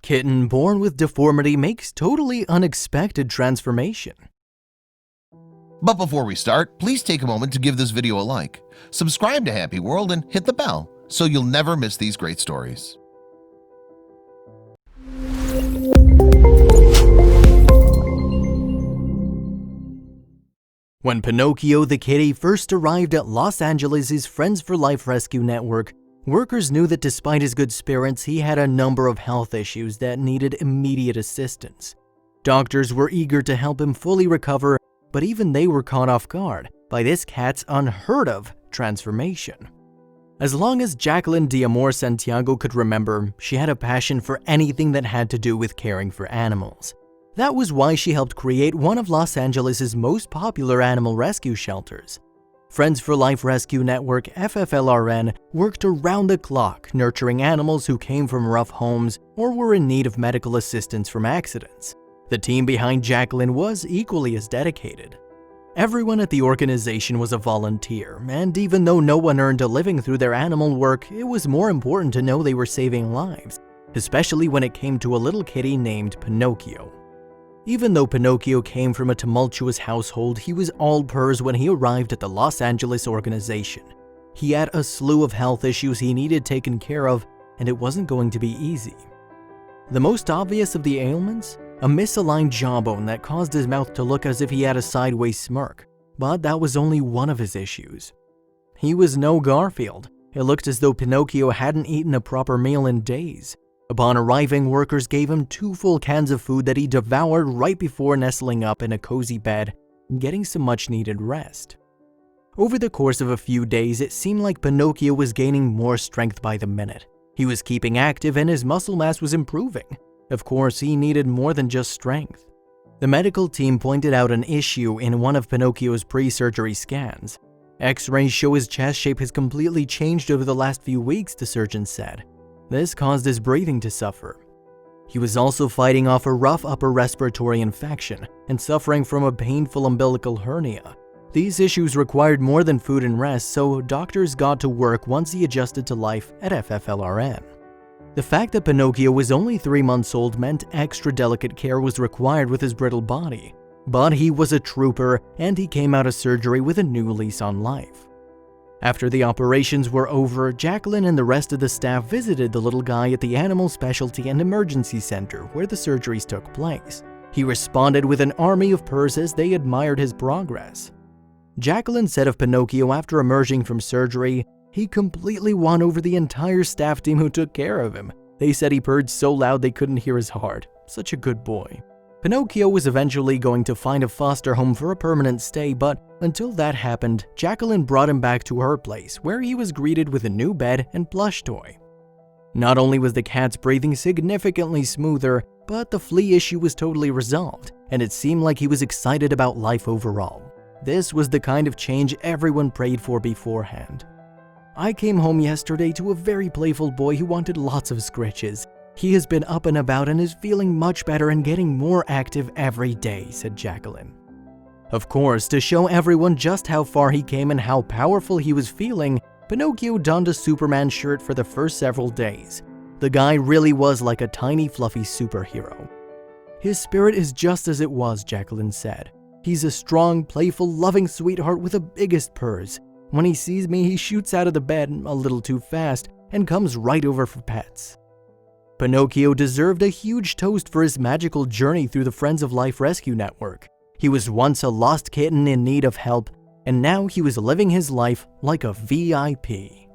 Kitten born with deformity makes totally unexpected transformation. But before we start, please take a moment to give this video a like, subscribe to HappyWorld, and hit the bell so you'll never miss these great stories. When Pinocchio the kitty first arrived at Los Angeles' Friends for Life rescue network, workers knew that despite his good spirits, he had a number of health issues that needed immediate assistance. Doctors were eager to help him fully recover, but even they were caught off guard by this cat's unheard-of transformation. As long as Jacqueline D'Amor Santiago could remember, she had a passion for anything that had to do with caring for animals. That was why she helped create one of Los Angeles' most popular animal rescue shelters. Friends for Life Rescue Network FFLRN worked around the clock nurturing animals who came from rough homes or were in need of medical assistance from accidents. The team behind Jacqueline was equally as dedicated. Everyone at the organization was a volunteer, and even though no one earned a living through their animal work, it was more important to know they were saving lives, especially when it came to a little kitty named Pinocchio. Even though Pinocchio came from a tumultuous household, he was all purrs when he arrived at the Los Angeles organization. He had a slew of health issues he needed taken care of, and it wasn't going to be easy. The most obvious of the ailments? A misaligned jawbone that caused his mouth to look as if he had a sideways smirk, but that was only one of his issues. He was no Garfield. It looked as though Pinocchio hadn't eaten a proper meal in days. Upon arriving, workers gave him 2 full cans of food that he devoured right before nestling up in a cozy bed and getting some much-needed rest. Over the course of a few days, it seemed like Pinocchio was gaining more strength by the minute. He was keeping active and his muscle mass was improving. Of course, he needed more than just strength. The medical team pointed out an issue in one of Pinocchio's pre-surgery scans. X-rays show his chest shape has completely changed over the last few weeks, the surgeon said. This caused his breathing to suffer. He was also fighting off a rough upper respiratory infection and suffering from a painful umbilical hernia. These issues required more than food and rest, so doctors got to work once he adjusted to life at FFLRN. The fact that Pinocchio was only 3 months old meant extra delicate care was required with his brittle body. But he was a trooper, and he came out of surgery with a new lease on life. After the operations were over, Jacqueline and the rest of the staff visited the little guy at the Animal Specialty and Emergency Center where the surgeries took place. He responded with an army of purrs as they admired his progress. Jacqueline said of Pinocchio after emerging from surgery, he completely won over the entire staff team who took care of him. They said he purred so loud they couldn't hear his heart. Such a good boy. Pinocchio was eventually going to find a foster home for a permanent stay, but until that happened, Jacqueline brought him back to her place, where he was greeted with a new bed and plush toy. Not only was the cat's breathing significantly smoother, but the flea issue was totally resolved, and it seemed like he was excited about life overall. This was the kind of change everyone prayed for beforehand. I came home yesterday to a very playful boy who wanted lots of scritches. He has been up and about and is feeling much better and getting more active every day, said Jacqueline. Of course, to show everyone just how far he came and how powerful he was feeling, Pinocchio donned a Superman shirt for the first several days. The guy really was like a tiny fluffy superhero. His spirit is just as it was, Jacqueline said. He's a strong, playful, loving sweetheart with the biggest purrs. When he sees me, he shoots out of the bed a little too fast and comes right over for pets. Pinocchio deserved a huge toast for his magical journey through the Friends of Life Rescue Network. He was once a lost kitten in need of help, and now he was living his life like a VIP.